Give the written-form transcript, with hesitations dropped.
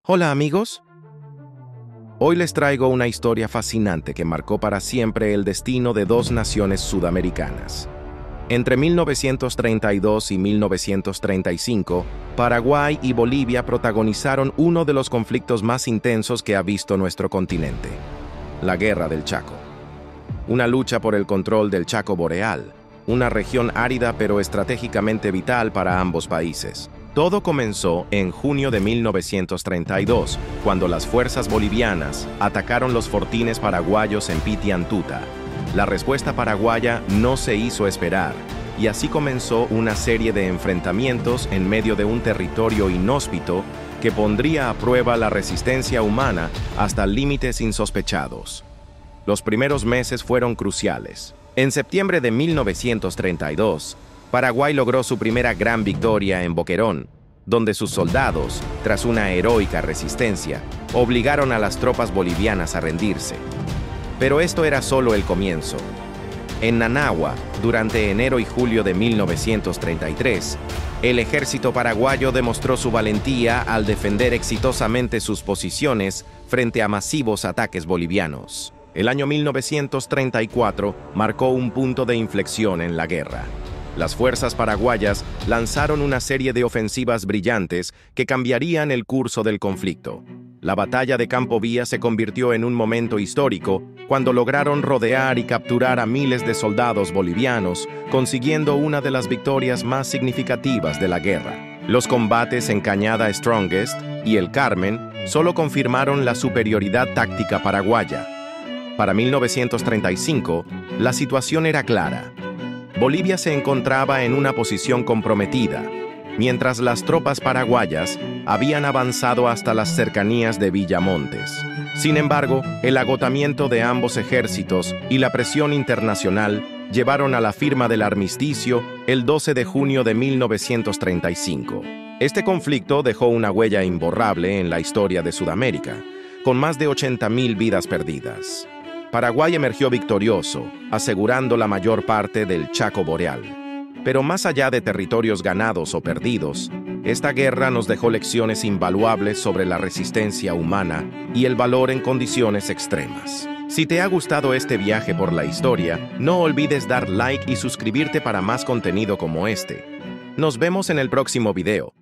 Hola amigos, hoy les traigo una historia fascinante que marcó para siempre el destino de dos naciones sudamericanas. Entre 1932 y 1935, Paraguay y Bolivia protagonizaron uno de los conflictos más intensos que ha visto nuestro continente, la Guerra del Chaco. Una lucha por el control del Chaco Boreal, una región árida pero estratégicamente vital para ambos países. Todo comenzó en junio de 1932, cuando las fuerzas bolivianas atacaron los fortines paraguayos en Pitiantuta. La respuesta paraguaya no se hizo esperar, y así comenzó una serie de enfrentamientos en medio de un territorio inhóspito que pondría a prueba la resistencia humana hasta límites insospechados. Los primeros meses fueron cruciales. En septiembre de 1932, Paraguay logró su primera gran victoria en Boquerón, donde sus soldados, tras una heroica resistencia, obligaron a las tropas bolivianas a rendirse. Pero esto era solo el comienzo. En Nanagua, durante enero y julio de 1933, el ejército paraguayo demostró su valentía al defender exitosamente sus posiciones frente a masivos ataques bolivianos. El año 1934 marcó un punto de inflexión en la guerra. Las fuerzas paraguayas lanzaron una serie de ofensivas brillantes que cambiarían el curso del conflicto. La batalla de Campo Vía se convirtió en un momento histórico cuando lograron rodear y capturar a miles de soldados bolivianos, consiguiendo una de las victorias más significativas de la guerra. Los combates en Cañada Strongest y el Carmen solo confirmaron la superioridad táctica paraguaya. Para 1935, la situación era clara. Bolivia se encontraba en una posición comprometida, mientras las tropas paraguayas habían avanzado hasta las cercanías de Villamontes. Sin embargo, el agotamiento de ambos ejércitos y la presión internacional llevaron a la firma del armisticio el 12 de junio de 1935. Este conflicto dejó una huella imborrable en la historia de Sudamérica, con más de 80.000 vidas perdidas. Paraguay emergió victorioso, asegurando la mayor parte del Chaco Boreal. Pero más allá de territorios ganados o perdidos, esta guerra nos dejó lecciones invaluables sobre la resistencia humana y el valor en condiciones extremas. Si te ha gustado este viaje por la historia, no olvides dar like y suscribirte para más contenido como este. Nos vemos en el próximo video.